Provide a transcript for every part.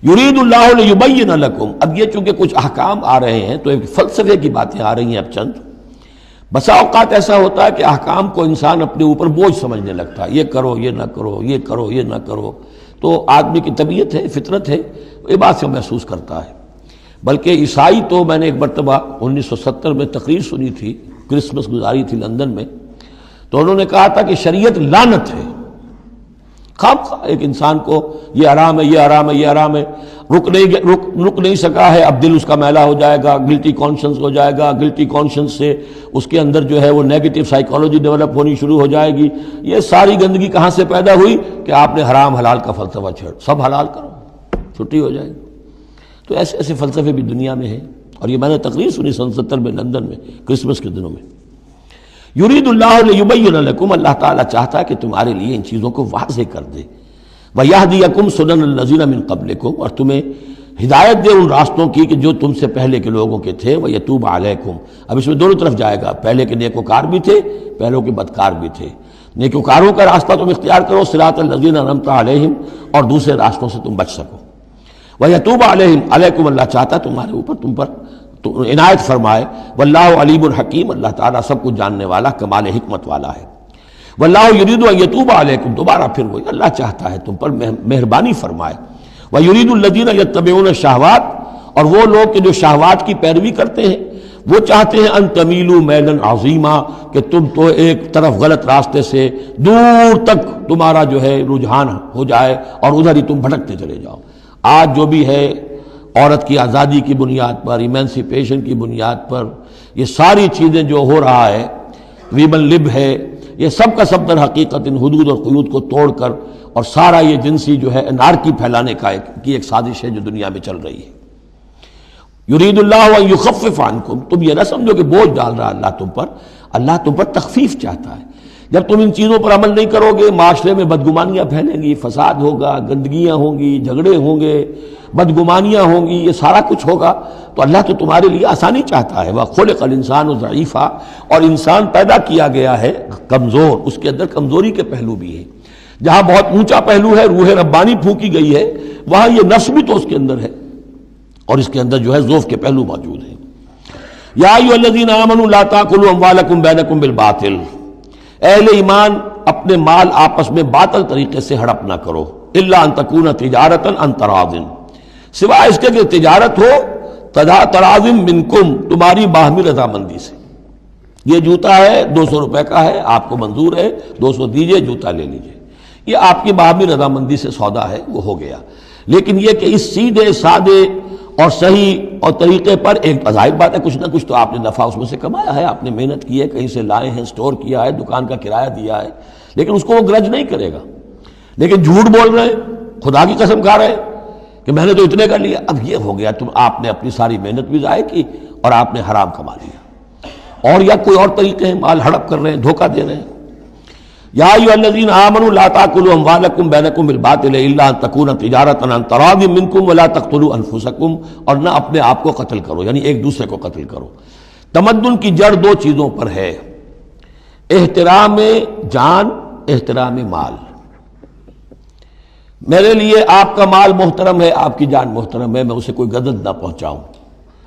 یرید اللہ لیبین لکم، اب یہ چونکہ کچھ احکام آ رہے ہیں تو ایک فلسفے کی باتیں آ رہی ہیں اب چند. بسا اوقات ایسا ہوتا ہے کہ احکام کو انسان اپنے اوپر بوجھ سمجھنے لگتا ہے، یہ کرو یہ نہ کرو، یہ کرو یہ نہ کرو. تو آدمی کی طبیعت ہے، فطرت ہے، یہ بات سے محسوس کرتا ہے. بلکہ عیسائی تو میں نے ایک مرتبہ 1970 میں تقریر سنی تھی، کرسمس گزاری تھی لندن میں، تو انہوں نے کہا تھا کہ شریعت لعنت ہے. خواہ ایک انسان کو یہ حرام ہے، یہ حرام ہے، یہ حرام ہے، رک نہیں سکا ہے، اب دل اس کا میلا ہو جائے گا، گلٹی کانشنس ہو جائے گا، گلٹی کانشنس سے اس کے اندر جو ہے وہ نیگیٹو سائیکالوجی ڈیولپ ہونی شروع ہو جائے گی. یہ ساری گندگی کہاں سے پیدا ہوئی کہ آپ نے حرام حلال کا فلسفہ چھیڑ، سب حلال کرو چھٹی ہو جائے گی. تو ایسے ایسے فلسفے بھی دنیا میں ہیں، اور یہ میں نے تقریر سنی 1970 میں لندن میں کرسمس کے دنوں میں. یرید اللہ لیبین لکم، اللہ تعالیٰ چاہتا ہے کہ تمہارے لیے ان چیزوں کو واضح کر دے. وَيَهْدِيَكُمْ سُنَنَ الَّذِينَ مِن قَبْلِكُمْ، اور تمہیں ہدایت دے ان راستوں کی کہ جو تم سے پہلے کے لوگوں کے تھے. وَيَتُوبَ عَلَيْكُمْ، اب اس میں دونوں طرف جائے گا، پہلے کے نیکوکار بھی تھے، پہلوں کے بدکار بھی تھے. نیکوکاروں کا راستہ تم اختیار کرو، صراط الذین انعمت علیہم، اور دوسرے راستوں سے تم بچ سکو. وَيَتُوبَ عَلَيْهِمْ، علیکم، اللہ چاہتا ہے تمہارے اوپر، تم پر عنایت فرمائے. واللہ علیم الحکیم، اللہ تعالیٰ سب کچھ جاننے والا، کمال حکمت والا ہے. واللہ یرید ان یتوب علیکم، دوبارہ پھر وہی، اللہ چاہتا ہے تم پر مہربانی فرمائے. ویرید الذین یتبعون الشہوات، اور وہ لوگ کہ جو شہوات کی پیروی کرتے ہیں وہ چاہتے ہیں ان تمیلوا میلا عظیما، کہ تم تو ایک طرف غلط راستے سے دور تک تمہارا جو ہے رجحان ہو جائے اور ادھر ہی تم بھٹکتے چلے جاؤ. آج جو بھی ہے عورت کی آزادی کی بنیاد پر، ایمانسیپیشن کی بنیاد پر، یہ ساری چیزیں جو ہو رہا ہے، ویمن لب ہے، یہ سب کا سب در حقیقت ان حدود اور قیود کو توڑ کر، اور سارا یہ جنسی جو ہے انارکی پھیلانے کی ایک سازش ہے جو دنیا میں چل رہی ہے. یرید اللہ ان یخفف عنکم، تم یہ نہ سمجھو کہ بوجھ ڈال رہا اللہ تم پر، اللہ تم پر تخفیف چاہتا ہے. جب تم ان چیزوں پر عمل نہیں کرو گے، معاشرے میں بدگمانیاں پھیلیں گی، فساد ہوگا، گندگیاں ہوں گی، جھگڑے ہوں گے، بدگمانیاں ہوں گی، یہ سارا کچھ ہوگا. تو اللہ تو تمہارے لیے آسانی چاہتا ہے. وَخُلِقَ الْإِنسَانُ ضَعِيفًا، اور انسان پیدا کیا گیا ہے کمزور، اس کے اندر کمزوری کے پہلو بھی ہے. جہاں بہت اونچا پہلو ہے، روح ربانی پھونکی گئی ہے، وہاں یہ نفس بھی تو اس کے اندر ہے، اور اس کے اندر جو ہے ضعف کے پہلو موجود ہیں. یا ایھا الذین آمنوا لا تاکلوا اموالکم بینکم بالباطل، اہل ایمان اپنے مال آپس میں باطل طریقے سے ہڑپ نہ کرو. الا ان تکون تجارتا عن تراض، سوائے اس کے کہ تجارت ہو تراض منکم، تمہاری باہمی رضامندی سے. یہ جوتا ہے 200 روپے کا ہے، آپ کو منظور ہے 200 دیجئے، جوتا لے لیجئے، یہ آپ کی باہمی رضامندی سے سودا ہے، وہ ہو گیا. لیکن یہ کہ اس سیدھے سادے اور صحیح اور طریقے پر، ایک ظاہر بات ہے کچھ نہ کچھ تو آپ نے نفع اس میں سے کمایا ہے، آپ نے محنت کی ہے، کہیں سے لائے ہیں، سٹور کیا ہے، دکان کا کرایہ دیا ہے، لیکن اس کو وہ گرج نہیں کرے گا. لیکن جھوٹ بول رہے ہیں، خدا کی قسم کھا رہے ہیں کہ میں نے تو اتنے کا لیا، اب یہ ہو گیا آپ نے اپنی ساری محنت بھی ضائع کی اور آپ نے حرام کما لیا. اور یا کوئی اور طریقے ہیں، مال ہڑپ کر رہے ہیں، دھوکہ دے رہے ہیں. یا ایھا الذین آمنوا لا تاکلوا اموالکم بینکم بالباطل الا ان تکون تجارتا عن تراض منکم ولا تقتلوا انفسکم، اور نہ اپنے آپ کو قتل کرو، یعنی ایک دوسرے کو قتل کرو. تمدن کی جڑ دو چیزوں پر ہے، احترام جان، احترام مال. میرے لیے آپ کا مال محترم ہے، آپ کی جان محترم ہے، میں اسے کوئی گدن نہ پہنچاؤں.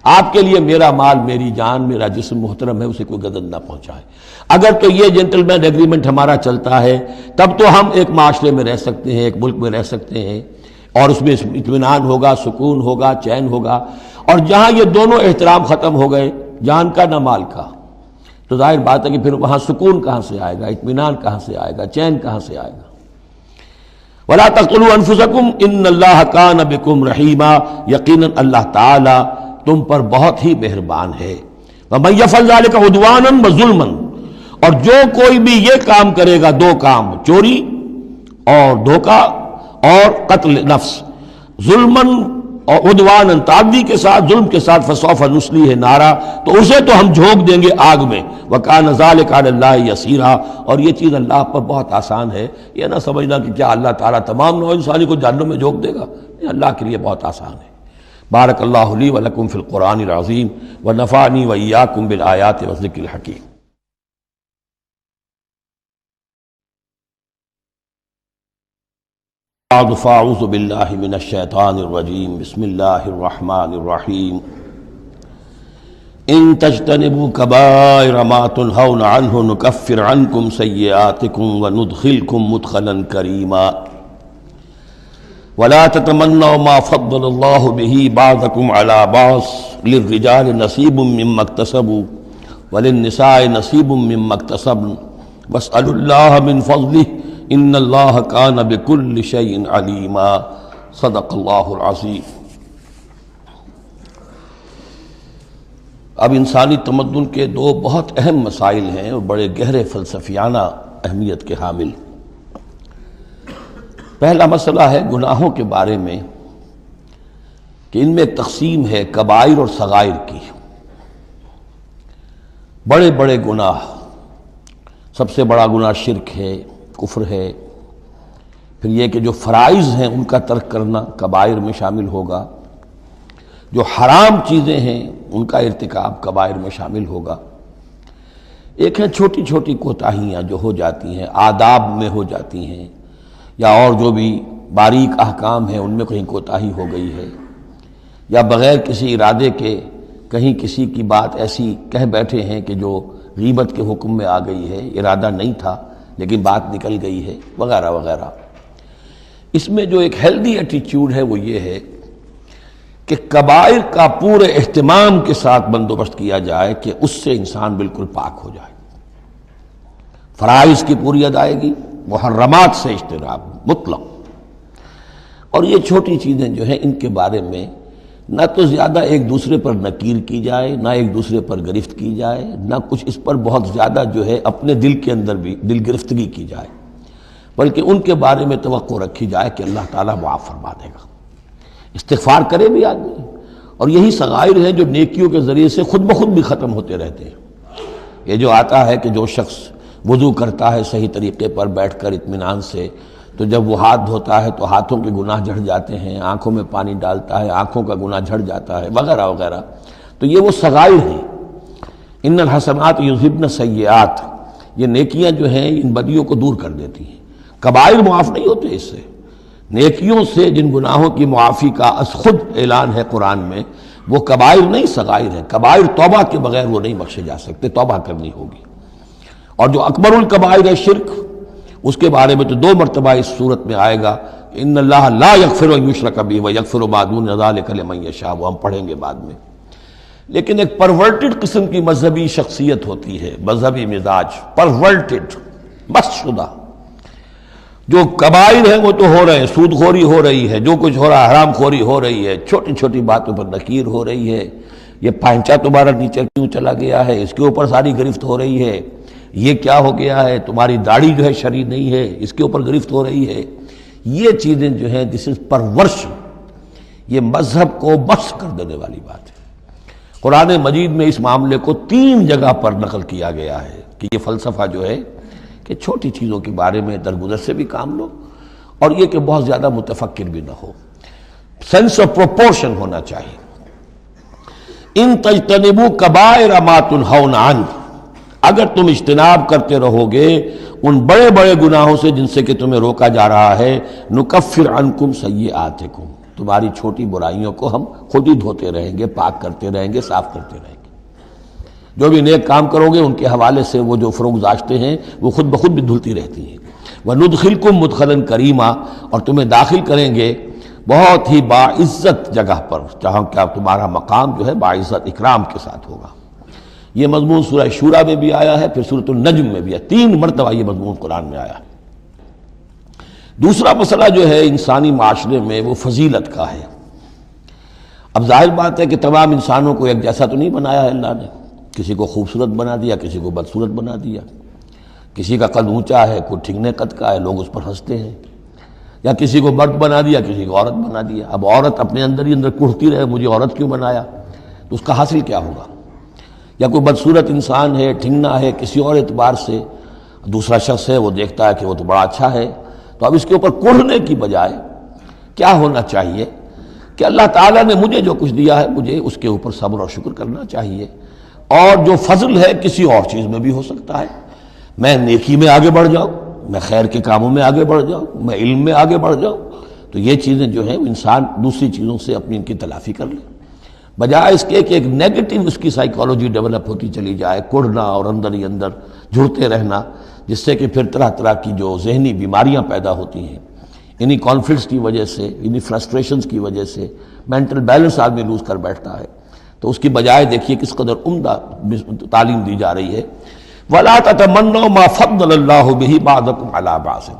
آپ کے لیے میرا مال، میری جان، میرا جسم محترم ہے، اسے کوئی گدن نہ پہنچائے. اگر تو یہ جنٹل مین ایگریمنٹ ہمارا چلتا ہے تب تو ہم ایک معاشرے میں رہ سکتے ہیں، ایک ملک میں رہ سکتے ہیں، اور اس میں اطمینان ہوگا، سکون ہوگا، چین ہوگا. اور جہاں یہ دونوں احترام ختم ہو گئے، جان کا نہ مال کا، تو ظاہر بات ہے کہ پھر وہاں سکون کہاں سے آئے گا، اطمینان کہاں سے آئے گا، چین کہاں سے آئے گا. وَلَا تَقْتُلُوا أَنفُسَكُمْ إِنَّ اللَّهَ كَانَ بِكُمْ رَحِيمًا، یقیناً اللہ تعالی تم پر بہت ہی مہربان ہے. وَمَن يَفْعَلْ ذَلِكَ عُدْوَانًا وَظُلْمًا، اور جو کوئی بھی یہ کام کرے گا، دو کام، چوری اور دھوکہ اور قتل نفس، ظلمًا اور عدوانًا، تعدی کے ساتھ، ظلم کے ساتھ، فسوف نصلیہ نارا، تو اسے تو ہم جھونک دیں گے آگ میں. وَكَانَ ذَلِكَ عَلَى اللَّهِ يَسِيرًا، اور یہ چیز اللہ پر بہت آسان ہے. یہ نہ سمجھنا کہ کیا اللہ تعالیٰ تمام نوع انسانی کو جہنم میں جھونک دے گا، یہ اللہ کے لیے بہت آسان ہے. بارک اللہ لی ولکم فی القرآن العظیم ونفعنی وإیاکم بالآیات والذکر الحکیم. بعد فاعوذ باللہ من الشیطان الرجیم بسم اللہ الرحمن الرحیم ان تجتنبوا کبائر ما تنہون عنہ نکفر عنکم سیئاتکم وندخلکم مدخلا کریما ولا تتمنوا ما فضل اللہ بہ بعضکم علی بعض للرجال نصیب مما اکتسبوا وللنساء نصیب مما اکتسبن واسألوا اللہ من فضلہ ان اللہ کان بکل شیء علیما صدق اللہ العظیم۔ اب انسانی تمدن کے دو بہت اہم مسائل ہیں اور بڑے گہرے فلسفیانہ اہمیت کے حامل۔ پہلا مسئلہ ہے گناہوں کے بارے میں کہ ان میں ایک تقسیم ہے کبائر اور صغائر کی۔ بڑے بڑے گناہ، سب سے بڑا گناہ شرک ہے، کفر ہے، پھر یہ کہ جو فرائض ہیں ان کا ترک کرنا کبائر میں شامل ہوگا، جو حرام چیزیں ہیں ان کا ارتکاب کبائر میں شامل ہوگا۔ ایک ہے چھوٹی چھوٹی کوتاہیاں جو ہو جاتی ہیں، آداب میں ہو جاتی ہیں، یا اور جو بھی باریک احکام ہیں ان میں کہیں کوتاہی ہو گئی ہے، یا بغیر کسی ارادے کے کہیں کسی کی بات ایسی کہہ بیٹھے ہیں کہ جو غیبت کے حکم میں آ گئی ہے، ارادہ نہیں تھا لیکن بات نکل گئی ہے، وغیرہ وغیرہ۔ اس میں جو ایک ہیلدی ایٹیچیوڈ ہے وہ یہ ہے کہ کبائر کا پورے اہتمام کے ساتھ بندوبست کیا جائے کہ اس سے انسان بالکل پاک ہو جائے، فرائض کی پوری ادائیگی، محرمات سے اجتناب مطلق۔ اور یہ چھوٹی چیزیں جو ہیں ان کے بارے میں نہ تو زیادہ ایک دوسرے پر نکیر کی جائے، نہ ایک دوسرے پر گرفت کی جائے، نہ کچھ اس پر بہت زیادہ جو ہے اپنے دل کے اندر بھی دل گرفتگی کی جائے، بلکہ ان کے بارے میں توقع رکھی جائے کہ اللہ تعالیٰ معاف فرما دے گا، استغفار کرے بھی آدمی۔ اور یہی صغائر ہیں جو نیکیوں کے ذریعے سے خود بخود بھی ختم ہوتے رہتے ہیں۔ یہ جو آتا ہے کہ جو شخص وضو کرتا ہے صحیح طریقے پر بیٹھ کر اطمینان سے، تو جب وہ ہاتھ دھوتا ہے تو ہاتھوں کے گناہ جھڑ جاتے ہیں، آنکھوں میں پانی ڈالتا ہے آنکھوں کا گناہ جھڑ جاتا ہے، وغیرہ وغیرہ۔ تو یہ وہ صغائر ہیں۔ ان الحسنات یذہبن السیئات، یہ نیکیاں جو ہیں ان بدیوں کو دور کر دیتی ہیں۔ کبائر معاف نہیں ہوتے اس سے، نیکیوں سے جن گناہوں کی معافی کا از خود اعلان ہے قرآن میں، وہ کبائر نہیں صغائر ہیں۔ کبائر توبہ کے بغیر وہ نہیں بخشے جا سکتے، توبہ کرنی ہوگی۔ اور جو اکبر الکبائر ہے شرک، اس کے بارے میں تو دو مرتبہ اس صورت میں آئے گا، ان اللہ لا یغفر ان یشرک بہ ویغفر ما دون ذلک لمن یشاء، وہ ہم پڑھیں گے بعد میں۔ لیکن ایک پرورٹڈ قسم کی مذہبی شخصیت ہوتی ہے، مذہبی مزاج، پرورٹڈ، مست شدہ۔ جو کبائر ہیں وہ تو ہو رہے ہیں، سود خوری ہو رہی ہے، جو کچھ ہو رہا ہے حرام خوری ہو رہی ہے، چھوٹی چھوٹی باتوں پر نکیر ہو رہی ہے، یہ پائنچا تمہارا نیچے کیوں چلا گیا ہے، اس کے اوپر ساری گرفت ہو رہی ہے، یہ کیا ہو گیا ہے، تمہاری داڑھی جو ہے شرعی نہیں ہے، اس کے اوپر گرفت ہو رہی ہے۔ یہ چیزیں جو ہیں دس از پرورشن، یہ مذہب کو بس کر دینے والی بات ہے۔ قرآن مجید میں اس معاملے کو 3 جگہ پر نقل کیا گیا ہے کہ یہ فلسفہ جو ہے کہ چھوٹی چیزوں کے بارے میں درگزر سے بھی کام لو، اور یہ کہ بہت زیادہ متفکر بھی نہ ہو، سینس آف پروپورشن ہونا چاہیے۔ ان تجتنبوا کبائر ما تنہون عنہ، اگر تم اجتناب کرتے رہو گے ان بڑے بڑے گناہوں سے جن سے کہ تمہیں روکا جا رہا ہے، نکفر عنکم سیئاتکم، تمہاری چھوٹی برائیوں کو ہم خود ہی دھوتے رہیں گے، پاک کرتے رہیں گے، صاف کرتے رہیں گے۔ جو بھی نیک کام کرو گے ان کے حوالے سے وہ جو فروگزاشتیں ہیں وہ خود بخود بھی دھلتی رہتی ہیں۔ وندخلکم مدخلا کریما، اور تمہیں داخل کریں گے بہت ہی باعزت جگہ پر، جہاں کیا تمہارا مقام جو ہے باعزت اکرام کے ساتھ ہوگا۔ یہ مضمون سورہ شورى میں بھی آیا ہے، پھر سورۃ النجم میں بھی ہے، 3 مرتبہ یہ مضمون قرآن میں آیا ہے۔ دوسرا مسئلہ جو ہے انسانی معاشرے میں وہ فضیلت کا ہے۔ اب ظاہر بات ہے کہ تمام انسانوں کو ایک جیسا تو نہیں بنایا ہے اللہ نے، کسی کو خوبصورت بنا دیا، کسی کو بدصورت بنا دیا، کسی کا قد اونچا ہے، کوئی ٹھگنے قد کا ہے، لوگ اس پر ہنستے ہیں، یا کسی کو مرد بنا دیا، کسی کو عورت بنا دیا۔ اب عورت اپنے اندر ہی اندر کڑھتی رہے مجھے عورت کیوں بنایا، تو اس کا حاصل کیا ہوگا؟ یا کوئی بدصورت انسان ہے، ٹھنگنا ہے کسی اور اعتبار سے، دوسرا شخص ہے وہ دیکھتا ہے کہ وہ تو بڑا اچھا ہے، تو اب اس کے اوپر کڑھنے کی بجائے کیا ہونا چاہیے کہ اللہ تعالیٰ نے مجھے جو کچھ دیا ہے مجھے اس کے اوپر صبر اور شکر کرنا چاہیے، اور جو فضل ہے کسی اور چیز میں بھی ہو سکتا ہے، میں نیکی میں آگے بڑھ جاؤں، میں خیر کے کاموں میں آگے بڑھ جاؤں، میں علم میں آگے بڑھ جاؤں، تو یہ چیزیں جو ہیں انسان دوسری چیزوں سے اپنی ان کی تلافی کر لے، بجائے اس کے کہ ایک نیگیٹو اس کی سائیکالوجی ڈیولپ ہوتی چلی جائے، کڑنا اور اندر ہی اندر جھڑتے رہنا، جس سے کہ پھر طرح طرح کی جو ذہنی بیماریاں پیدا ہوتی ہیں انہی کانفلکٹس کی وجہ سے، انہی فرسٹریشنز کی وجہ سے مینٹل بیلنس آدمی لوز کر بیٹھتا ہے۔ تو اس کی بجائے دیکھیے کس قدر عمدہ تعلیم دی جا رہی ہے، وَلَا تَتَمَنَّوْا مَا فَضَّلَ اللَّهُ بِهِ بَعْضَكُمْ عَلَىٰ بَعْضٍ،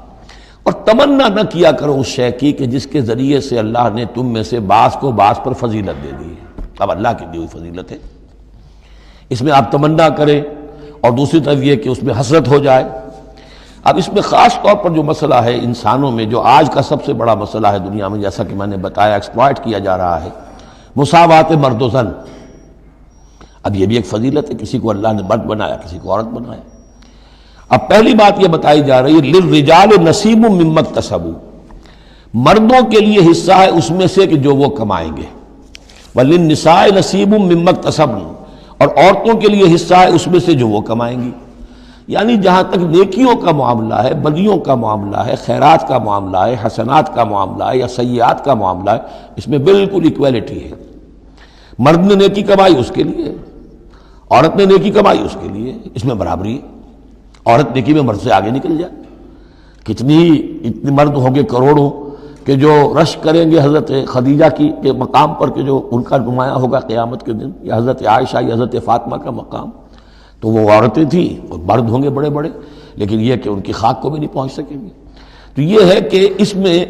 اور تمنا نہ کیا کرو اس شے کی کہ جس کے ذریعے سے اللہ نے تم میں سے بعض کو بعض پر فضیلت دے دی ہے۔ اب اللہ کی دی ہوئی فضیلت ہے، اس میں آپ تمنا کریں، اور دوسری طرف یہ کہ اس میں حسرت ہو جائے۔ اب اس میں خاص طور پر جو مسئلہ ہے انسانوں میں، جو آج کا سب سے بڑا مسئلہ ہے دنیا میں، جیسا کہ میں نے بتایا ایکسپلائٹ کیا جا رہا ہے، مساوات مرد و زن۔ اب یہ بھی ایک فضیلت ہے، کسی کو اللہ نے مرد بنایا، کسی کو عورت بنایا۔ اب پہلی بات یہ بتائی جا رہی ہے للرجال نصیب مما اکتسبوا، مردوں کے لیے حصہ ہے اس میں سے کہ جو وہ کمائیں گے، وللنساء نصیب مما اکتسبن، اور عورتوں کے لیے حصہ ہے اس میں سے جو وہ کمائیں گی۔ یعنی جہاں تک نیکیوں کا معاملہ ہے، بدیوں کا معاملہ ہے، خیرات کا معاملہ ہے، حسنات کا معاملہ ہے یا سیئات کا معاملہ ہے، اس میں بالکل ایکویلٹی ہے۔ مرد نے نیکی کمائی اس کے لیے، عورت نے نیکی کمائی اس کے لیے، اس میں برابری ہے۔ عورت نیکی میں مرد سے آگے نکل جائے، اتنے مرد ہوں گے کروڑوں کہ جو رش کریں گے حضرت خدیجہ کی کے مقام پر، کہ جو ان کا نمایاں ہوگا قیامت کے دن، یا حضرت عائشہ یا حضرت فاطمہ کا مقام، تو وہ عورتیں تھیں اور مرد ہوں گے بڑے بڑے، لیکن یہ کہ ان کی خاک کو بھی نہیں پہنچ سکیں گے۔ تو یہ ہے کہ اس میں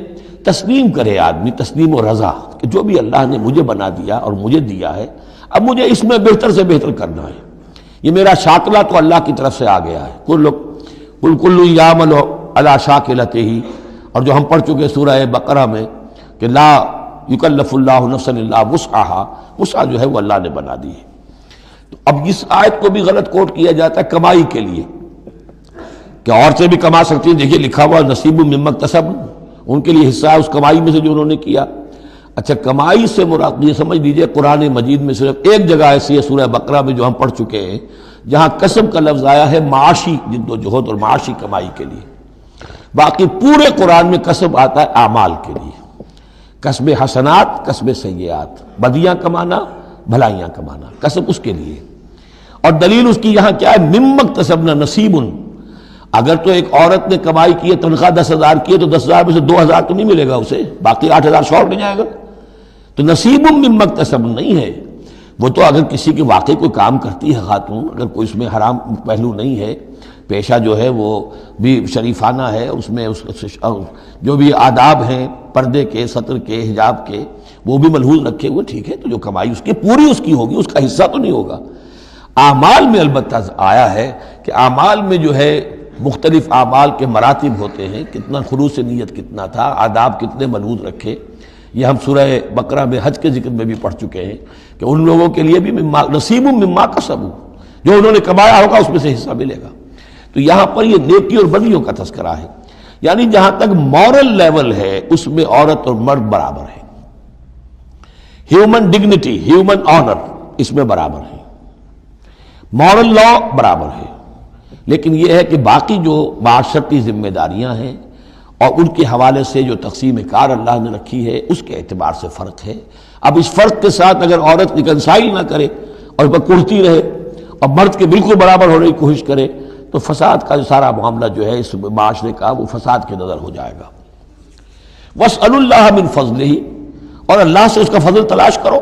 تسلیم کرے آدمی، تسلیم و رضا، کہ جو بھی اللہ نے مجھے بنا دیا اور مجھے دیا ہے، اب مجھے اس میں بہتر سے بہتر کرنا ہے۔ یہ میرا شاکلہ تو اللہ کی طرف سے آ گیا ہے، کل یعمل علی شاکلتہ، اور جو ہم پڑھ چکے سورہ بقرہ میں کہ لا یکلف اللہ نفسا الا وسعہا، وسع جو ہے وہ اللہ نے بنا دی ہے۔ تو اب اس آیت کو بھی غلط کوٹ کیا جاتا ہے کمائی کے لیے، کہ عورتیں بھی کما سکتی ہیں، دیکھیے لکھا ہوا نصیب مما اکتسب، ان کے لیے حصہ ہے اس کمائی میں سے جو انہوں نے کیا۔ اچھا، کمائی سے مراد یہ سمجھ لیجئے قرآن مجید میں صرف ایک جگہ ایسی ہے سورہ بقرہ میں جو ہم پڑھ چکے ہیں، جہاں کسب کا لفظ آیا ہے معاشی جد و جہد اور معاشی کمائی کے لیے۔ باقی پورے قرآن میں کسب آتا ہے اعمال کے لیے، کسب حسنات، کسب سیئات، بدیاں کمانا، بھلائیاں کمانا، کسب اس کے لیے۔ اور دلیل اس کی یہاں کیا ہے، مما اکتسبنا نصیب۔ اگر تو ایک عورت نے کمائی کی ہے، تنخواہ 10,000 کی ہے، تو 10,000 میں سے 2,000 تو نہیں ملے گا اسے، باقی 8,000 شارٹ نہیں جائے گا، تو نصیب مما اکتسب نہیں ہے وہ۔ تو اگر کسی کی واقعی کوئی کام کرتی ہے خاتون، اگر کوئی اس میں حرام پہلو نہیں ہے، پیشہ جو ہے وہ بھی شریفانہ ہے، اس میں جو بھی آداب ہیں پردے کے، سطر کے، حجاب کے، وہ بھی ملحوظ رکھے ہوئے، ٹھیک ہے، تو جو کمائی اس کی پوری اس کی ہوگی، اس کا حصہ تو نہیں ہوگا۔ اعمال میں البتہ آیا ہے کہ اعمال میں جو ہے مختلف اعمال کے مراتب ہوتے ہیں، کتنا خلوص نیت کتنا تھا، آداب کتنے ملحوظ رکھے، یہ ہم سورہ بقرہ میں حج کے ذکر میں بھی پڑھ چکے ہیں کہ ان لوگوں کے لیے بھی نصیب مما کسبوا، جو انہوں نے کمایا ہوگا اس میں سے حصہ ملے گا۔ تو یہاں پر یہ نیکی اور بدیوں کا تذکرہ ہے، یعنی جہاں تک مورل لیول ہے اس میں عورت اور مرد برابر ہیں، ہیومن ڈگنیٹی، ہیومن آنر اس میں برابر ہے، مورل لا برابر ہے۔ لیکن یہ ہے کہ باقی جو معاشرتی ذمہ داریاں ہیں اور ان کے حوالے سے جو تقسیم کار اللہ نے رکھی ہے، اس کے اعتبار سے فرق ہے۔ اب اس فرق کے ساتھ اگر عورت ریکنسائل نہ کرے اور اس پر کڑتی رہے اور مرد کے بالکل برابر ہونے کی کوشش کرے، تو فساد کا جو سارا معاملہ جو ہے اس معاشرے کا، وہ فساد کے نظر ہو جائے گا۔ وَاسْأَلُوا اللَّهَ مِنْ فَضْلِهِ، اور اللہ سے اس کا فضل تلاش کرو۔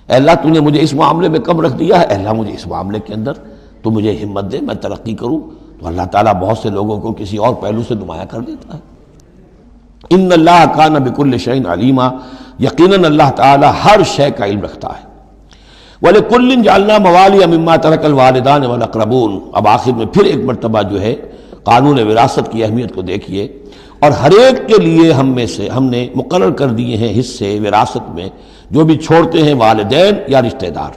اے اللہ تو نے مجھے اس معاملے میں کم رکھ دیا ہے، اے اللہ مجھے اس معاملے کے اندر تو مجھے ہمت دے، میں ترقی کروں۔ تو اللہ تعالیٰ بہت سے لوگوں کو کسی اور پہلو سے نمایاں کر دیتا ہے۔ ان اللہ کان بکل شیء علیما، یقیناً اللہ تعالیٰ ہر شے کا علم رکھتا ہے۔ وَلِكُلٍّ جَعَلْنَا مَوَالِيَ مِمَّا تَرَكَ الْوَالِدَانِ وَالْأَقْرَبُونَ۔ اب آخر میں پھر ایک مرتبہ جو ہے قانون وراثت کی اہمیت کو دیکھیے، اور ہر ایک کے لیے ہم نے مقرر کر دیے ہیں حصے وراثت میں جو بھی چھوڑتے ہیں والدین یا رشتہ دار۔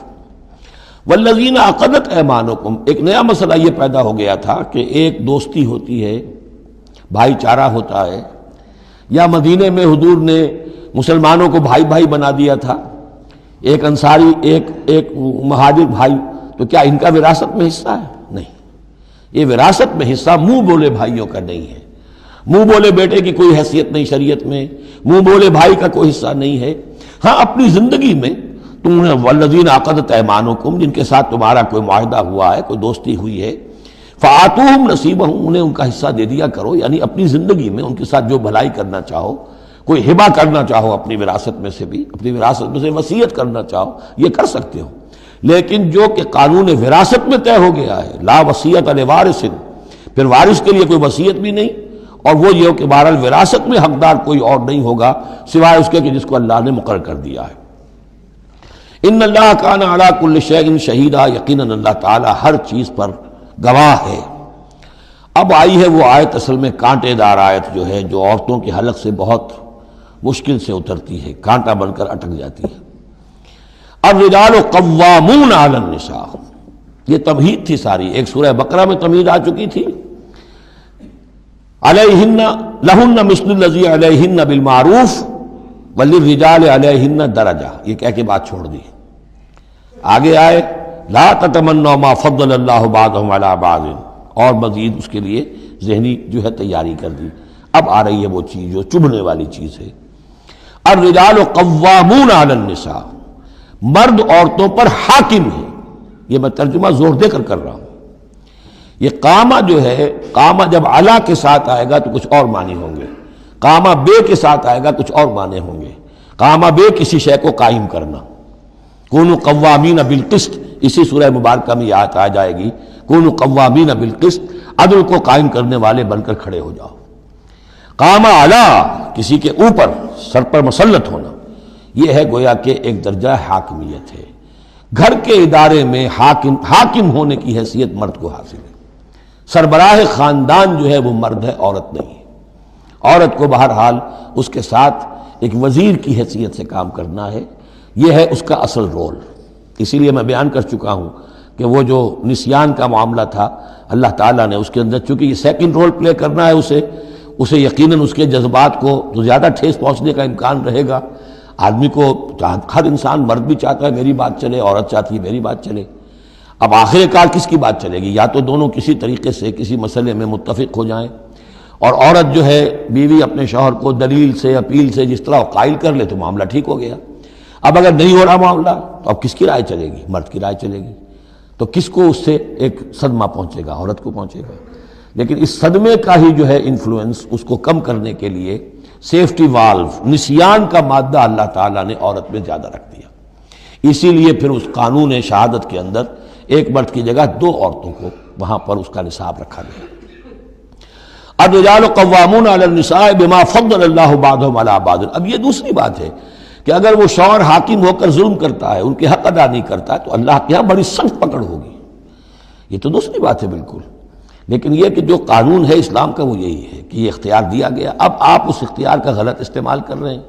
وَالَّذِينَ عَقَدَتْ أَيْمَانُكُمْ، ایک نیا مسئلہ یہ پیدا ہو گیا تھا کہ ایک دوستی ہوتی ہے، بھائی چارہ ہوتا ہے، یا مدینے میں حضور نے مسلمانوں کو بھائی بھائی بنا دیا تھا، ایک انصاری ایک مہاجر بھائی، تو کیا ان کا وراثت میں حصہ ہے؟ نہیں، یہ وراثت میں حصہ منہ بولے بھائیوں کا نہیں ہے، منہ بولے بیٹے کی کوئی حیثیت نہیں شریعت میں، منہ بولے بھائی کا کوئی حصہ نہیں ہے۔ ہاں اپنی زندگی میں تم نے والذین عقدت ایمانکم، جن کے ساتھ تمہارا کوئی معاہدہ ہوا ہے، کوئی دوستی ہوئی ہے، فآتوہم نصیبہم، انہیں ان کا حصہ دے دیا کرو، یعنی اپنی زندگی میں ان کے ساتھ جو بھلائی کرنا چاہو، کوئی ہبہ کرنا چاہو اپنی وراثت میں سے بھی، اپنی وراثت میں سے وصیت کرنا چاہو، یہ کر سکتے ہو۔ لیکن جو کہ قانون وراثت میں طے ہو گیا ہے، لا وصیت لوارث، پھر وارث کے لیے کوئی وصیت بھی نہیں، اور وہ یہ کہ بہرحال وراثت میں حقدار کوئی اور نہیں ہوگا سوائے اس کے کہ جس کو اللہ نے مقرر کر دیا ہے۔ ان اللہ کان علی کل شیء شہیدا، یقیناً اللہ تعالی ہر چیز پر گواہ ہے۔ اب آئی ہے وہ آیت اصل میں کانٹے دار آیت جو ہے، جو عورتوں کے حلق سے بہت مشکل سے اترتی ہے، کانٹا بن کر اٹک جاتی ہے۔ الرجال قوامون علی النساء، یہ تمہید تھی ساری، ایک سورہ بقرہ میں تمہید آ چکی تھی، علیہن لہن مثل الذی علیہن بالمعروف وللرجال علیہن درجہ، یہ کہہ کے بات چھوڑ دی۔ آگے آئے لا تتمنوا ما فضل اللہ بعضهم علی بعض، اور مزید اس کے لیے ذہنی جو ہے تیاری کر دی۔ اب آ رہی ہے وہ چیز جو چبھنے والی چیز ہے۔ الرجال قوامون علی النساء، مرد عورتوں پر حاکم ہے۔ یہ میں ترجمہ زور دے کر رہا ہوں۔ یہ قامہ جو ہے، قامہ جب علا کے ساتھ آئے گا تو کچھ اور معنی ہوں گے، قامہ بے کے ساتھ آئے گا کچھ اور معنی ہوں گے۔ قامہ بے کسی شے کو قائم کرنا، کونوا قوامین بالقسط، اسی سورہ مبارکہ میں یہ آیت آ جائے گی، کونوا قوامین بالقسط، عدل کو قائم کرنے والے بن کر کھڑے ہو جاؤ۔ قامہ علا، کسی کے اوپر، سر پر مسلط ہونا، یہ ہے گویا کہ ایک درجہ حاکمیت ہے۔ گھر کے ادارے میں حاکم ہونے کی حیثیت مرد کو حاصل ہے۔ سربراہ خاندان جو ہے وہ مرد ہے، عورت نہیں ہے۔ عورت کو بہرحال اس کے ساتھ ایک وزیر کی حیثیت سے کام کرنا ہے، یہ ہے اس کا اصل رول۔ اسی لیے میں بیان کر چکا ہوں کہ وہ جو نسیان کا معاملہ تھا، اللہ تعالیٰ نے اس کے اندر، چونکہ یہ سیکنڈ رول پلے کرنا ہے اسے یقیناً اس کے جذبات کو تو زیادہ ٹھیس پہنچنے کا امکان رہے گا۔ آدمی کو، ہر انسان، مرد بھی چاہتا ہے میری بات چلے، عورت چاہتی ہے میری بات چلے۔ اب آخر کار کس کی بات چلے گی؟ یا تو دونوں کسی طریقے سے کسی مسئلے میں متفق ہو جائیں، اور عورت جو ہے بیوی اپنے شوہر کو دلیل سے، اپیل سے جس طرح قائل کر لے تو معاملہ ٹھیک ہو گیا۔ اب اگر نہیں ہو رہا معاملہ تو اب کس کی رائے چلے گی؟ مرد کی رائے چلے گی۔ تو کس کو اس سے ایک صدمہ پہنچے گا؟ عورت کو پہنچے گا۔ لیکن اس صدمے کا ہی جو ہے انفلوئنس، اس کو کم کرنے کے لیے سیفٹی والو، نسیان کا مادہ اللہ تعالیٰ نے عورت میں زیادہ رکھ دیا۔ اسی لیے پھر اس قانون شہادت کے اندر ایک مرد کی جگہ 2 عورتوں کو وہاں پر اس کا نصاب رکھا گیا۔ الرجال قوامون علی النساء بما فضل اللہ بعضهم علی بعض۔ اب یہ دوسری بات ہے کہ اگر وہ شوہر حاکم ہو کر ظلم کرتا ہے، ان کے حق ادا نہیں کرتا، تو اللہ کے یہاں بڑی سخت پکڑ ہوگی۔ یہ تو دوسری بات ہے بالکل۔ لیکن یہ کہ جو قانون ہے اسلام کا وہ یہی ہے کہ یہ اختیار دیا گیا، اب آپ اس اختیار کا غلط استعمال کر رہے ہیں،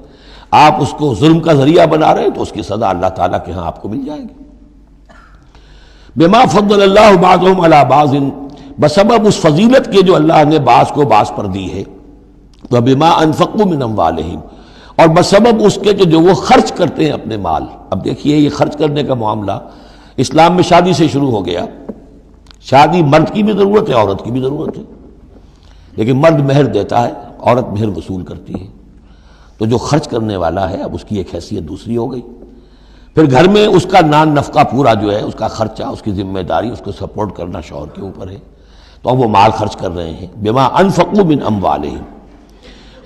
آپ اس کو ظلم کا ذریعہ بنا رہے ہیں، تو اس کی سزا اللہ تعالیٰ کے ہاں آپ کو مل جائے گی۔ بما فضل اللہ بعضهم علی بعض، بسبب اس فضیلت کے جو اللہ نے بعض کو بعض پر دی ہے، وبما انفقوا من اموالہم، اور بسبب اس کے کہ جو وہ خرچ کرتے ہیں اپنے مال۔ اب دیکھیے یہ خرچ کرنے کا معاملہ اسلام میں شادی سے شروع ہو گیا۔ شادی مرد کی بھی ضرورت ہے، عورت کی بھی ضرورت ہے، لیکن مرد مہر دیتا ہے، عورت مہر وصول کرتی ہے۔ تو جو خرچ کرنے والا ہے اب اس کی ایک حیثیت دوسری ہو گئی۔ پھر گھر میں اس کا نان نفقہ پورا جو ہے، اس کا خرچہ، اس کی ذمہ داری، اس کو سپورٹ کرنا شوہر کے اوپر ہے، تو اب وہ مال خرچ کر رہے ہیں۔ بما انفقوا من اموالہم،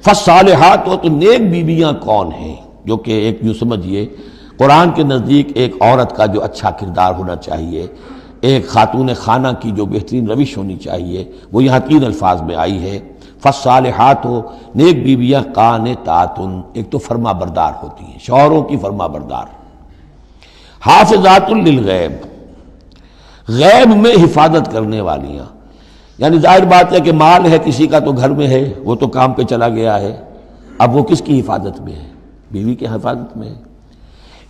فالصالحات، تو نیک بیویاں کون ہیں؟ جو کہ ایک یوں سمجھیے قرآن کے نزدیک ایک عورت کا جو اچھا کردار ہونا چاہیے، ایک خاتون خانہ کی جو بہترین روش ہونی چاہیے، وہ یہاں 3 الفاظ میں آئی ہے۔ فالصالحات، نیک بیویاں قانتات، ایک تو فرما بردار ہوتی ہیں، شوہروں کی فرما بردار۔ حافظات للغیب، غیب میں حفاظت کرنے والیاں، یعنی ظاہر بات ہے کہ مال ہے کسی کا تو گھر میں ہے، وہ تو کام پہ چلا گیا ہے، اب وہ کس کی حفاظت میں ہے؟ بیوی کی حفاظت میں ہے۔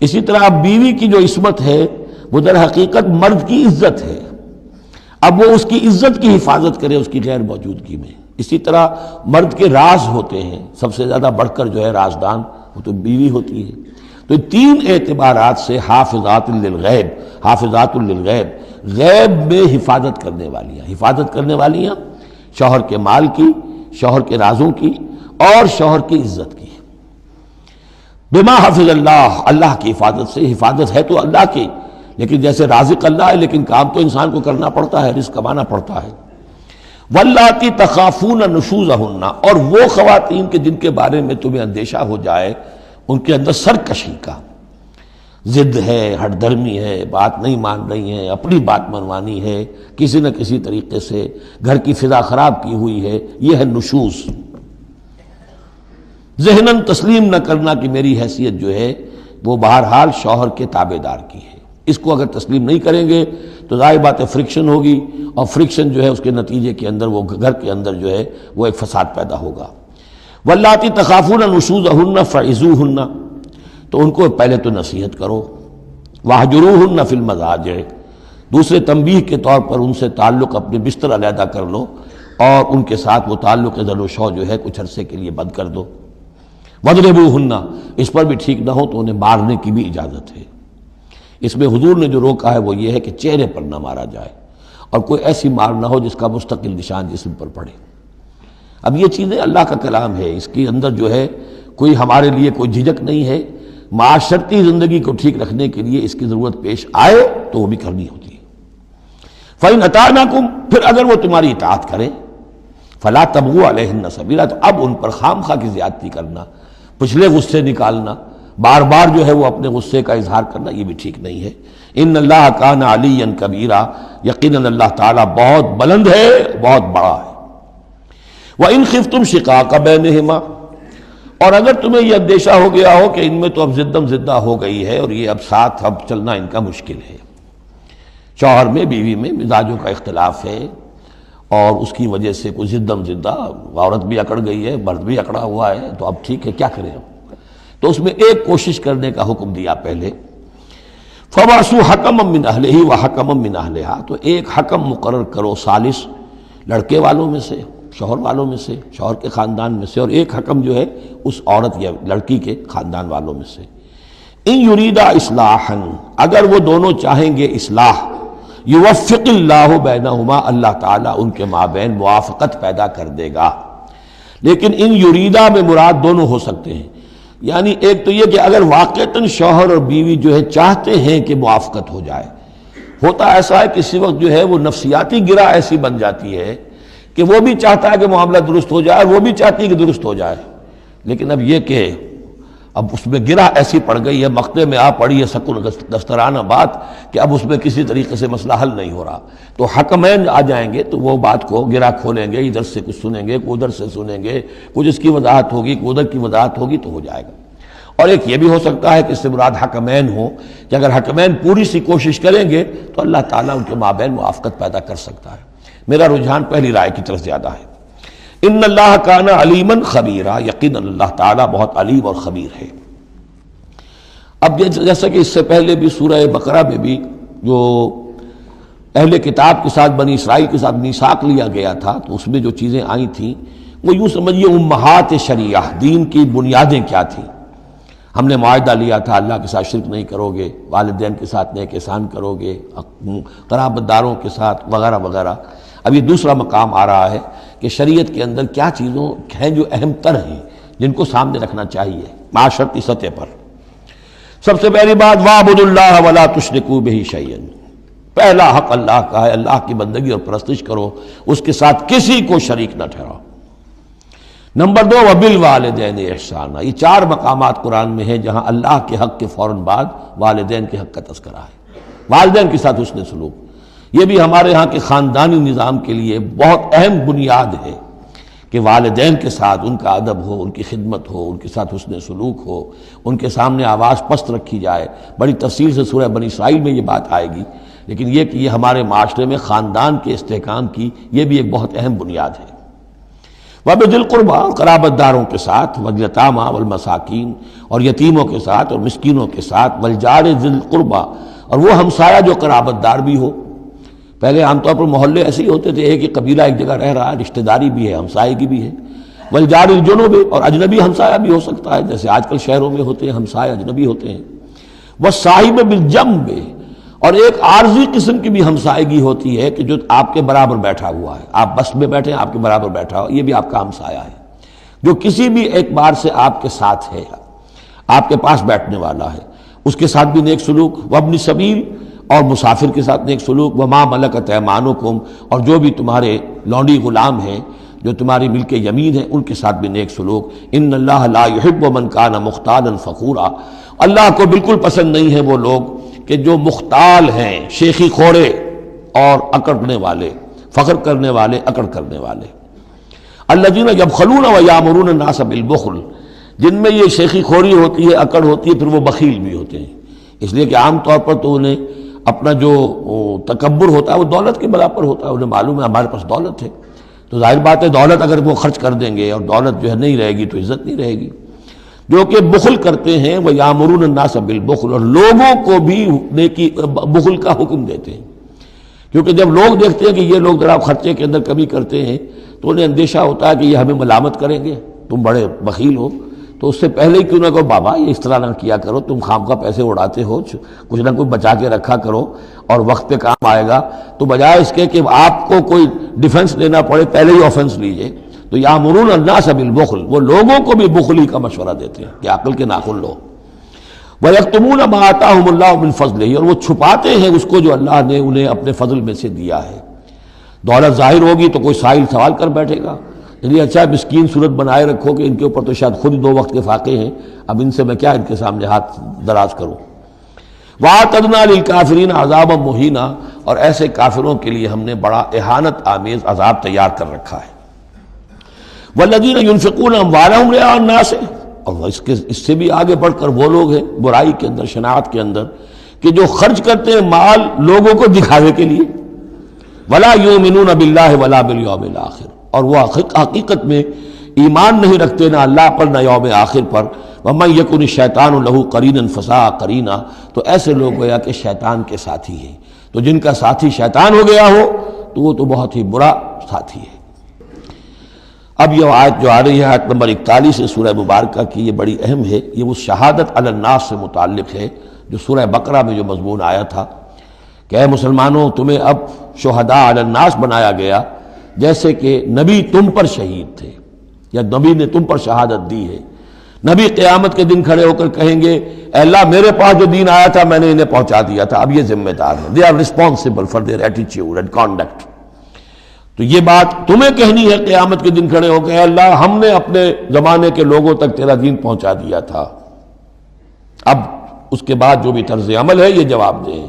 اسی طرح اب بیوی کی جو عصمت ہے وہ در حقیقت مرد کی عزت ہے، اب وہ اس کی عزت کی حفاظت کرے اس کی غیر موجودگی میں۔ اسی طرح مرد کے راز ہوتے ہیں، سب سے زیادہ بڑھ کر جو ہے رازدان وہ تو بیوی ہوتی ہے۔ تو 3 اعتبارات سے حافظات للغیب، حافظات للغیب، غیب میں حفاظت کرنے والیاں، حفاظت کرنے والیاں شوہر کے مال کی، شوہر کے رازوں کی اور شوہر کی عزت کی۔ بما حفظ اللہ، اللہ کی حفاظت سے، حفاظت ہے تو اللہ کی، لیکن جیسے رازق اللہ ہے لیکن کام تو انسان کو کرنا پڑتا ہے، رزق کمانا پڑتا ہے۔ واللاتی تخافون نشوزہن، اور وہ خواتین کے جن کے بارے میں تمہیں اندیشہ ہو جائے ان کے اندر سرکشی کا، ضد ہے، ہٹ دھرمی ہے، بات نہیں مان رہی ہیں، اپنی بات منوانی ہے، کسی نہ کسی طریقے سے گھر کی فضا خراب کی ہوئی ہے، یہ ہے نشوز۔ ذہناً تسلیم نہ کرنا کہ میری حیثیت جو ہے وہ بہرحال شوہر کے تابع دار کی ہے، اس کو اگر تسلیم نہیں کریں گے تو ظاہر بات ہے فرکشن ہوگی، اور فرکشن جو ہے اس کے نتیجے کے اندر وہ گھر کے اندر جو ہے وہ ایک فساد پیدا ہوگا۔ واللاتی تخافون نشوزہن فعظوہن، تو ان کو پہلے تو نصیحت کرو، واہجروہن فی المضاجع، دوسرے تنبیہ کے طور پر ان سے تعلق اپنے بستر علیحدہ کر لو اور ان کے ساتھ وہ تعلق ذل و شو جو ہے کچھ عرصے کے لیے بند کر دو۔ وَاضْرِبُوهُنَّ، اس پر بھی ٹھیک نہ ہو تو انہیں مارنے کی بھی اجازت ہے۔ اس میں حضور نے جو روکا ہے وہ یہ ہے کہ چہرے پر نہ مارا جائے اور کوئی ایسی مار نہ ہو جس کا مستقل نشان جسم پر پڑے۔ اب یہ چیزیں اللہ کا کلام ہے، اس کے اندر جو ہے کوئی ہمارے لیے کوئی جھجک نہیں ہے، معاشرتی زندگی کو ٹھیک رکھنے کے لیے اس کی ضرورت پیش آئے تو وہ بھی کرنی ہوتی ہے۔ فَإِنْ أَطَعْنَكُمْ، پھر اگر وہ تمہاری اطاعت کریں، فَلَا تَبْغُوا عَلَيْهِنَّ سَبِيلًا، تو اب ان پر خام خواہ کی زیادتی کرنا، پچھلے غصے نکالنا، بار بار جو ہے وہ اپنے غصے کا اظہار کرنا، یہ بھی ٹھیک نہیں ہے۔ ان اللہ کان علیٰ کبیرا، یقیناً اللہ تعالیٰ بہت بلند ہے، بہت بڑا ہے۔ وَإِنْ خِفْتُمْ شِقَاقَ بَيْنِهِمَا، اور اگر تمہیں یہ اندیشہ ہو گیا ہو کہ ان میں تو اب زدم زدہ ہو گئی ہے اور یہ اب ساتھ اب چلنا ان کا مشکل ہے، شوہر میں بیوی میں مزاجوں کا اختلاف ہے اور اس کی وجہ سے کوئی زدم زدہ، عورت بھی اکڑ گئی ہے، مرد بھی اکڑا ہوا ہے، تو اب ٹھیک ہے کیا کریں ہم؟ تو اس میں ایک کوشش کرنے کا حکم دیا پہلے، فَبَعْثُوا حَكَمًا مِّنْ أَهْلِهِ وَحَكَمًا مِّنْ أَهْلِهَا، تو ایک حکم مقرر کرو ثالث، لڑکے والوں میں سے، شوہر والوں میں سے، شوہر کے خاندان میں سے، اور ایک حکم جو ہے اس عورت یا لڑکی کے خاندان والوں میں سے۔ ان یریدا اصلاحا، اگر وہ دونوں چاہیں گے اصلاح، یوفق اللہ بینہما، اللہ تعالیٰ ان کے مابین موافقت پیدا کر دے گا۔ لیکن ان یریدا میں مراد دونوں ہو سکتے ہیں، یعنی ایک تو یہ کہ اگر واقعتاً شوہر اور بیوی جو ہے چاہتے ہیں کہ موافقت ہو جائے، ہوتا ایسا ہے کسی وقت جو ہے وہ نفسیاتی گرہ ایسی بن جاتی ہے کہ وہ بھی چاہتا ہے کہ معاملہ درست ہو جائے اور وہ بھی چاہتی ہے کہ درست ہو جائے، لیکن اب یہ کہ اب اس میں گرہ ایسی پڑ گئی ہے، مقطع میں آ پڑی ہے سکون دسترانہ بات کہ اب اس میں کسی طریقے سے مسئلہ حل نہیں ہو رہا، تو حکمین آ جائیں گے تو وہ بات کو گرہ کھولیں گے، ادھر سے کچھ سنیں گے، ادھر سے سنیں گے، کچھ اس کی وضاحت ہوگی، ادھر کی وضاحت ہوگی تو ہو جائے گا۔ اور ایک یہ بھی ہو سکتا ہے کہ اس سے مراد حکمین ہو کہ اگر حکمین پوری سی کوشش کریں گے تو اللہ تعالیٰ ان کے مابین موافقت پیدا کر سکتا ہے۔ میرا رجحان پہلی رائے کی طرف زیادہ ہے۔ ان اللہ کان علیما خبیرا، یقینا اللہ تعالیٰ بہت علیم اور خبیر ہے۔ اب جیسا کہ اس سے پہلے بھی سورہ بقرہ میں بھی جو اہل کتاب کے ساتھ بنی اسرائیل کے ساتھ میثاق لیا گیا تھا تو اس میں جو چیزیں آئی تھیں وہ یوں سمجھیے امہات شریعہ، دین کی بنیادیں کیا تھیں۔ ہم نے معاہدہ لیا تھا اللہ کے ساتھ شرک نہیں کرو گے، والدین کے ساتھ نیک احسان کرو گے، قرابت داروں کے ساتھ وغیرہ وغیرہ۔ اب یہ دوسرا مقام آ رہا ہے کہ شریعت کے اندر کیا چیزوں ہیں جو اہم تر ہیں جن کو سامنے رکھنا چاہیے معاشرتی سطح پر۔ سب سے پہلی بات وَاعْبُدُوا اللَّهَ وَلَا تُشْرِكُوا بِهِ شَيْئًا، پہلا حق اللہ کا ہے، اللہ کی بندگی اور پرستش کرو، اس کے ساتھ کسی کو شریک نہ ٹھہراؤ۔ نمبر 2 وَبِالْوَالِدَيْنِ إِحْسَانًا، یہ 4 مقامات قرآن میں ہیں جہاں اللہ کے حق کے فوراً بعد والدین کے حق کا تذکرہ ہے۔ والدین کے ساتھ حسن سلوک، یہ بھی ہمارے ہاں کے خاندانی نظام کے لیے بہت اہم بنیاد ہے کہ والدین کے ساتھ ان کا ادب ہو، ان کی خدمت ہو، ان کے ساتھ حسن سلوک ہو، ان کے سامنے آواز پست رکھی جائے۔ بڑی تفصیل سے سورہ بنی اسرائیل میں یہ بات آئے گی، لیکن یہ کہ یہ ہمارے معاشرے میں خاندان کے استحکام کی یہ بھی ایک بہت اہم بنیاد ہے۔ وَبِذِي الْقُرْبَىٰ، قرابت داروں کے ساتھ، وَالْيَتَامَىٰ وَالْمَسَاكِينِ، اور یتیموں کے ساتھ اور مسکینوں کے ساتھ، وَالْجَارِ ذِي الْقُرْبَىٰ، اور وہ ہمسایہ جو قرابت دار بھی ہو۔ پہلے عام طور پر محلے ایسے ہی ہوتے تھے، ایک ہی قبیلہ ایک جگہ رہ رہا ہے، رشتہ داری بھی ہے، ہمسائے بھی ہے۔ وَالْجَارِ الْجُنُبِ، اور اجنبی ہمسایہ بھی ہو سکتا ہے، جیسے آج کل شہروں میں ہوتے ہیں ہمسائے اجنبی ہوتے ہیں۔ وَالصَّاحِبِ بِالْجَنبِ، اور ایک عارضی قسم کی بھی ہمسائیگی ہوتی ہے کہ جو آپ کے برابر بیٹھا ہوا ہے، آپ بس میں بیٹھے ہیں، آپ کے برابر بیٹھا ہوا، یہ بھی آپ کا ہمسایہ ہے، جو کسی بھی اعتبار سے آپ کے ساتھ ہے، آپ کے پاس بیٹھنے والا ہے، اس کے ساتھ بھی نیک سلوک، وابن سبیل، اور مسافر کے ساتھ نیک سلوک، وما ملکت ایمانکم، اور جو بھی تمہارے لونڈی غلام ہیں جو تمہاری ملک یمین ہے ان کے ساتھ بھی نیک سلوک۔ ان اللہ لا یحب من کان مختالا فخورا، اللہ کو بالکل پسند نہیں ہے وہ لوگ کہ جو مختال ہیں، شیخی خوڑے اور اکڑنے والے، فخر کرنے والے، اکڑ کرنے والے۔ الذین یبخلون ویامرون الناس بالبخل، جن میں یہ شیخی خوری ہوتی ہے، اکڑ ہوتی ہے، پھر وہ بخیل بھی ہوتے ہیں، اس لیے کہ عام طور پر تو انہیں اپنا جو تکبر ہوتا ہے وہ دولت کے برابر ہوتا ہے، انہیں معلوم ہے ہمارے پاس دولت ہے، تو ظاہر بات ہے دولت اگر وہ خرچ کر دیں گے اور دولت جو ہے نہیں رہے گی تو عزت نہیں رہے گی۔ جو کہ بخل کرتے ہیں وہ یامرون الناس بالبخل، اور لوگوں کو بھی نیکی بخل کا حکم دیتے ہیں، کیونکہ جب لوگ دیکھتے ہیں کہ یہ لوگ ذرا خرچے کے اندر کمی کرتے ہیں تو انہیں اندیشہ ہوتا ہے کہ یہ ہمیں ملامت کریں گے، تم بڑے بخیل ہو، تو اس سے پہلے ہی کیوں نہ کہو بابا یہ اس طرح نہ کیا کرو، تم خام کا پیسے اڑاتے ہو، کچھ نہ کچھ بچا کے رکھا کرو اور وقت پہ کام آئے گا، تو بجائے اس کے کہ آپ کو کوئی ڈیفنس لینا پڑے پہلے ہی آفنس لیجئے، تو یامرون الناس بالبخل، وہ لوگوں کو بھی بخلی کا مشورہ دیتے ہیں کہ عقل کے ناخن لو۔ وَيَكْتُمُونَ مَا آتَاهُمُ اللَّهُ مِنْ فَضْلِهِ، اور وہ چھپاتے ہیں اس کو جو اللہ نے انہیں اپنے فضل میں سے دیا ہے۔ دولت ظاہر ہوگی تو کوئی سائل سوال کر بیٹھے گا، یعنی اچھا مسکین صورت بنائے رکھو کہ ان کے اوپر تو شاید خود 2 وقت کے فاقے ہیں، اب ان سے میں کیا ان کے سامنے ہاتھ دراز کروں۔ وَأَعْتَدْنَا لِلْكَافِرِينَ عَذَابًا مُهِينًا، اور ایسے کافروں کے لیے ہم نے بڑا اہانت آمیز عذاب تیار کر رکھا ہے۔ وَالَّذِينَ يُنْفِقُونَ أَمْوَالَهُمْ رِئَاءَ النَّاسِ، اور اس سے بھی آگے بڑھ کر وہ لوگ ہیں برائی کے اندر، شناعت کے اندر، کہ جو خرچ کرتے ہیں مال لوگوں کو دکھاوے کے لیے۔ وَلَا يُؤْمِنُونَ بِاللَّهِ وَلَا بِالْيَوْمِ الْآخِرِ، اور وہ حقیقت میں ایمان نہیں رکھتے نہ اللہ پر نہ یوم آخر پر۔ وَمَن يَكُنِ الشَّيْطَانُ لَهُ قَرِينًا فَسَاءَ قَرِينًا، تو ایسے لوگ گویا کہ شیطان کے ساتھی ہیں، تو جن کا ساتھی شیطان ہو گیا ہو تو وہ تو بہت ہی برا ساتھی ہے۔ اب یہ آیت جو آ رہی ہے، آیت نمبر 41 ہے سورہ مبارکہ کی، یہ بڑی اہم ہے، یہ وہ شہادت علی الناس سے متعلق ہے جو سورہ بقرہ میں جو مضمون آیا تھا کہ اے مسلمانوں تمہیں اب شہداء علی الناس بنایا گیا، جیسے کہ نبی تم پر شہید تھے یا نبی نے تم پر شہادت دی ہے۔ نبی قیامت کے دن کھڑے ہو کر کہیں گے اے اللہ میرے پاس جو دین آیا تھا میں نے انہیں پہنچا دیا تھا، اب یہ ذمہ دار ہیں، they are responsible for their attitude and conduct. تو یہ بات تمہیں کہنی ہے قیامت کے دن کھڑے ہو کے، اے اللہ ہم نے اپنے زمانے کے لوگوں تک تیرا دین پہنچا دیا تھا، اب اس کے بعد جو بھی طرز عمل ہے یہ جواب دیں۔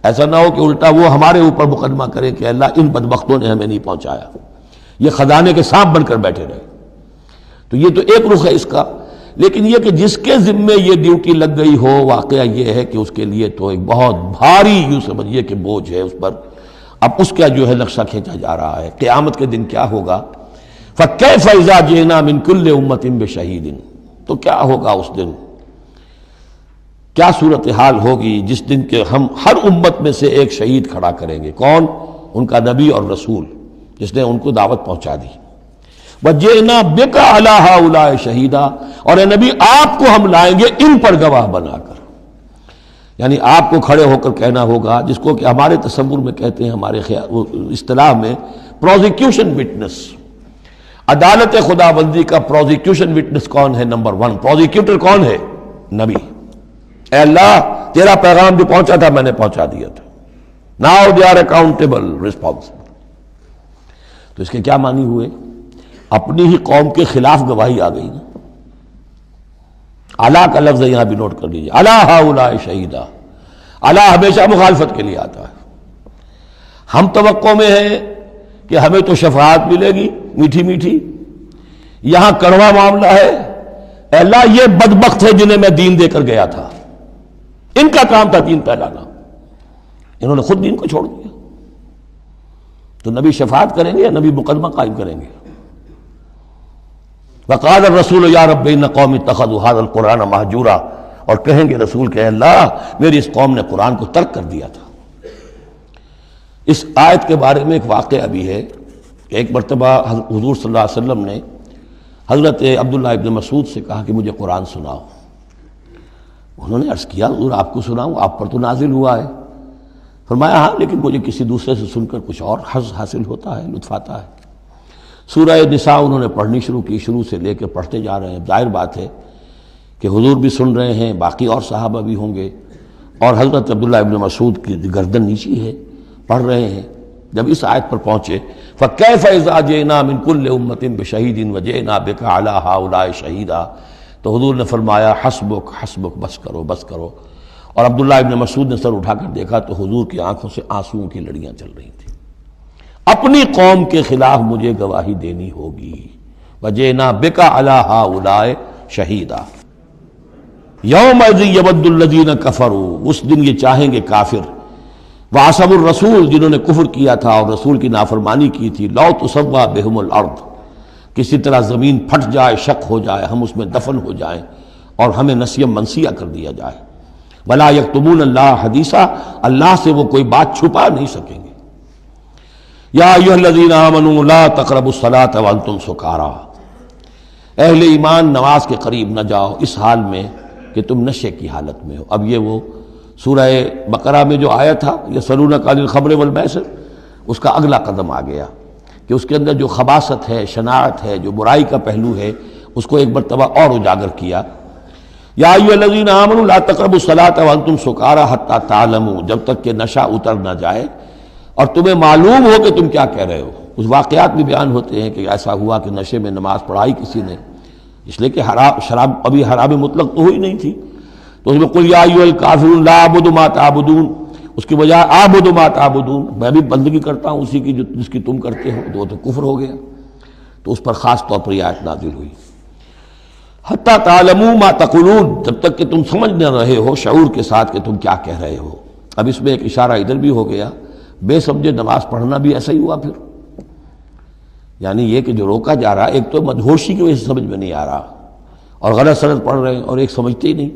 ایسا نہ ہو کہ الٹا وہ ہمارے اوپر مقدمہ کرے کہ اللہ ان بدبختوں نے ہمیں نہیں پہنچایا، یہ خزانے کے سانپ بن کر بیٹھے رہے۔ تو یہ تو ایک رخ ہے اس کا، لیکن یہ کہ جس کے ذمے یہ ڈیوٹی لگ گئی ہو، واقعہ یہ ہے کہ اس کے لیے تو ایک بہت بھاری یوں سمجھیے کہ بوجھ ہے اس پر۔ اب اس کا جو ہے نقشہ کھینچا جا رہا ہے قیامت کے دن کیا ہوگا۔ فَكَيْفَ إِذَا جِئْنَا مِن كُلِّ أُمَّةٍ بِشَهِيدٍ، تو کیا ہوگا اس دن، کیا صورتحال ہوگی جس دن کہ ہم ہر امت میں سے ایک شہید کھڑا کریں گے۔ کون؟ ان کا نبی اور رسول جس نے ان کو دعوت پہنچا دی۔ وَجِئْنَا بِكَ عَلَىٰ هَٰؤُلَاءِ شَهِيدًا، اور اے نبی آپ کو ہم لائیں گے ان پر گواہ بنا کر، یعنی آپ کو کھڑے ہو کر کہنا ہوگا، جس کو کہ ہمارے تصور میں کہتے ہیں، ہمارے اصطلاح میں پروزیکیوشن وٹنس۔ عدالت خداوندی کا پروزیکیوشن وٹنس کون ہے؟ نمبر 1 پروزیکیوٹر کون ہے؟ نبی۔ اے اللہ تیرا پیغام جو پہنچا تھا میں نے پہنچا دیا تھا، now they are accountable responsible. تو اس کے کیا معنی ہوئے؟ اپنی ہی قوم کے خلاف گواہی آ گئی نا۔ علا کا لفظ یہاں بھی نوٹ کر لیجیے، علا ہؤلاء شہیدا، علا ہمیشہ مخالفت کے لیے آتا ہے۔ ہم توقع میں ہیں کہ ہمیں تو شفاعت ملے گی میٹھی میٹھی، یہاں کڑوا معاملہ ہے، اے اللہ یہ بدبخت ہے جنہیں میں دین دے کر گیا تھا، ان کا کام تھا دین پھیلانا، انہوں نے خود دین کو چھوڑ دیا۔ تو نبی شفاعت کریں گے یا نبی مقدمہ قائم کریں گے؟ وقال الرسول یا رب ان قوم اتخذوا هذا القرآن مہجورا، اور کہیں گے رسول کہ اللہ میری اس قوم نے قرآن کو ترک کر دیا تھا۔ اس آیت کے بارے میں ایک واقعہ بھی ہے کہ ایک مرتبہ حضور صلی اللہ علیہ وسلم نے حضرت عبداللہ ابن مسعود سے کہا کہ مجھے قرآن سناؤ۔ انہوں نے عرض کیا حضور آپ کو سناؤں، آپ پر تو نازل ہوا ہے۔ فرمایا ہاں لیکن مجھے کسی دوسرے سے سن کر کچھ اور حظ حاصل ہوتا ہے، لطف آتا ہے۔ سورہ نساء انہوں نے پڑھنی شروع کی، شروع سے لے کے پڑھتے جا رہے ہیں۔ ظاہر بات ہے کہ حضور بھی سن رہے ہیں، باقی اور صحابہ بھی ہوں گے، اور حضرت عبداللہ ابن مسعود کی گردن نیچی ہے، پڑھ رہے ہیں۔ جب اس آیت پر پہنچے فَكَيْفَ إِذَا جِئْنَا مِن كُلِّ أُمَّةٍ بِشَهِيدٍ وَجِئْنَا بِكَ عَلَىٰ هَٰؤُلَاءِ شَهِيدًا، تو حضور نے فرمایا حسبک حسبک، بس کرو بس کرو۔ اور عبداللہ ابن مسعود نے سر اٹھا کر دیکھا تو حضور کی آنکھوں سے آنسوؤں کی لڑیاں چل رہی تھیں۔ اپنی قوم کے خلاف مجھے گواہی دینی ہوگی، وَجِئْنَا بِكَ عَلَىٰ هَٰؤُلَاءِ شَهِيدًا۔ یومئذ یود الذین کفروا، اس دن یہ چاہیں گے کافر، وعصوا الرسول، جنہوں نے کفر کیا تھا اور رسول کی نافرمانی کی تھی، لو تسویٰ بہم الارض، کسی طرح زمین پھٹ جائے، شق ہو جائے، ہم اس میں دفن ہو جائیں اور ہمیں نسیم منسیہ کر دیا جائے۔ ولا یکتمون اللہ حدیثا، اللہ سے وہ کوئی بات چھپا نہیں سکیں گے۔ یا ایھا الذین آمنوا لا تقربوا الصلاۃ وانتم سکارا، اہل ایمان نماز کے قریب نہ جاؤ اس حال میں کہ تم نشے کی حالت میں ہو۔ اب یہ وہ سورہ بقرہ میں جو آیا تھا یسألونک عن الخمر والمیسر، اس کا اگلا قدم آ گیا کہ اس کے اندر جو خباثت ہے، شناعت ہے، جو برائی کا پہلو ہے، اس کو ایک مرتبہ اور اجاگر کیا۔ یا ایھا الذین آمنوا لا تقربوا الصلاۃ وانتم سکارا حتی تعلموا، جب تک کہ نشہ اتر نہ جائے اور تمہیں معلوم ہو کہ تم کیا کہہ رہے ہو۔ اس واقعات بھی بیان ہوتے ہیں کہ ایسا ہوا کہ نشے میں نماز پڑھائی کسی نے، اس لیے کہ شراب ابھی حرام مطلق تو ہوئی نہیں تھی، تو اس میں قل یا ایھا الکافرون لا اعبد ما تعبدون، اس کی بجائے اعبد ما تعبدون، میں بھی بندگی کرتا ہوں اسی کی جس کی تم کرتے ہو، تو وہ تو کفر ہو گیا۔ تو اس پر خاص طور پر یہ آیت نازل ہوئی، حتی تعلموا ما تقولون، جب تک کہ تم سمجھ نہ رہے ہو شعور کے ساتھ کہ تم کیا کہہ رہے ہو۔ اب اس میں ایک اشارہ ادھر بھی ہو گیا، بے سمجھے نماز پڑھنا بھی ایسا ہی ہوا پھر، یعنی یہ کہ جو روکا جا رہا، ایک تو مدہوشی کی وجہ سے سمجھ میں نہیں آ رہا اور غلط سلط پڑھ رہے ہیں، اور ایک سمجھتے ہی نہیں۔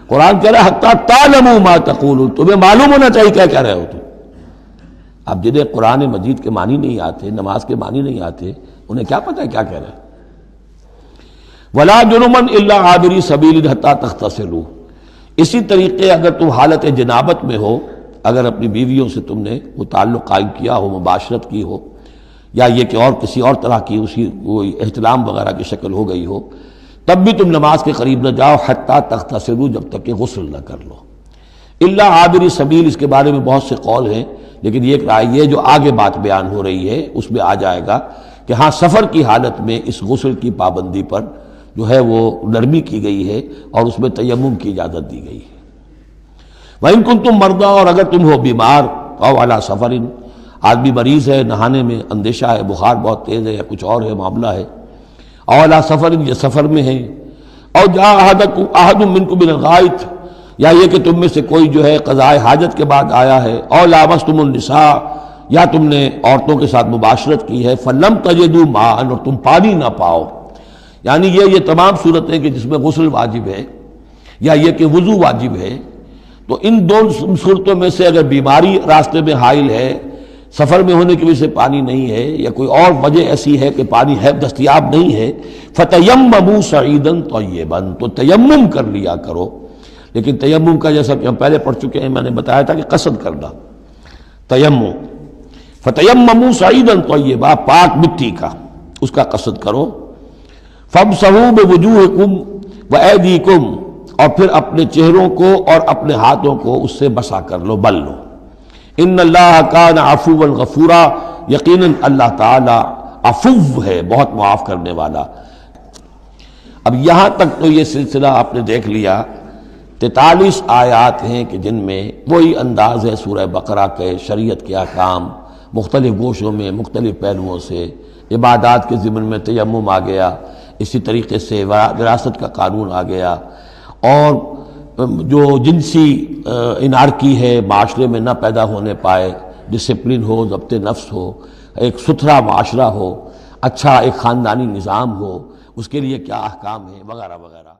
قرآن کہہ رہا ہے حتی تعلموا ما تقولون، تمہیں معلوم ہونا چاہیے کیا کہہ رہے ہو تم۔ اب جنہیں قرآن مجید کے معنی نہیں آتے، نماز کے معنی نہیں آتے، انہیں کیا پتہ ہے کیا کہہ رہے ہیں۔ ولا جنبا الا عابری سبیل حتی تغتسلوا، اسی طریقے اگر تم حالت جنابت میں ہو، اگر اپنی بیویوں سے تم نے وہ تعلق قائم کیا ہو، مباشرت کی ہو، یا یہ کہ اور کسی اور طرح کی اسی وہ احتلام وغیرہ کی شکل ہو گئی ہو، تب بھی تم نماز کے قریب نہ جاؤ حتی تغتسلوا، جب تک کہ غسل نہ کر لو۔ الا عابری سبیل، اس کے بارے میں بہت سے قول ہیں، لیکن یہ رائے یہ جو آگے بات بیان ہو رہی ہے اس میں آ جائے گا کہ ہاں سفر کی حالت میں اس غسل کی پابندی پر جو ہے وہ نرمی کی گئی ہے اور اس میں تیمم کی اجازت دی گئی ہے۔ وَإِن كُنتُم مَرْضَىٰ، اور اگر تم ہو بیمار، أَوْ عَلَىٰ سَفَرٍ، آدمی مریض ہے، نہانے میں اندیشہ ہے، بخار بہت تیز ہے یا کچھ اور ہے معاملہ ہے، أَوْ عَلَىٰ سَفَرٍ، یہ سفر میں ہے، أَوْ جَاءَ أَحَدٌ مِّنكُم مِّنَ الْغَائِطِ، یا یہ کہ تم میں سے کوئی جو ہے قضاء حاجت کے بعد آیا ہے، أَوْ لَامَسْتُمُ النِّسَاءَ، یا تم نے عورتوں کے ساتھ مباشرت کی ہے، فَلَمْ تَجِدُوا مَاءً، اور تم پانی نہ پاؤ، یعنی یہ تمام صورتیں کہ جس میں غسل واجب ہے یا یہ کہ وضو واجب ہے، تو ان دو صورتوں میں سے اگر بیماری راستے میں حائل ہے، سفر میں ہونے کی وجہ سے پانی نہیں ہے، یا کوئی اور وجہ ایسی ہے کہ پانی ہے دستیاب نہیں ہے، فَتَيَمَّمُوا صَعِيدًا طَيِّبًا، تو تیمم کر لیا کرو۔ لیکن تیمم کا جیسا کہ ہم پہلے پڑھ چکے ہیں، میں نے بتایا تھا کہ قصد کرنا تیمم، فَتَيَمَّمُوا صَعِيدًا طَيِّبًا، پاک مٹی کا اس کا قصد کرو، فَامْسَحُوا بِوُجُوهِكُمْ وَأَيْدِيكُمْ، اور پھر اپنے چہروں کو اور اپنے ہاتھوں کو اس سے مسح کر لو، بل لو۔ ان اللہ کان عفوا غفورا، یقیناً اللہ تعالی عفو ہے، بہت معاف کرنے والا۔ اب یہاں تک تو یہ سلسلہ آپ نے دیکھ لیا، 43 آیات ہیں کہ جن میں وہی انداز ہے سورہ بقرہ کے، شریعت کے احکام مختلف گوشوں میں مختلف پہلوؤں سے، عبادات کے ضمن میں تیمم آ گیا، اسی طریقے سے وراثت کا قانون آ گیا، اور جو جنسی انارکی ہے معاشرے میں نہ پیدا ہونے پائے، ڈسپلن ہو، ضبط نفس ہو، ایک ستھرا معاشرہ ہو، اچھا ایک خاندانی نظام ہو، اس کے لیے کیا احکام ہیں وغیرہ وغیرہ۔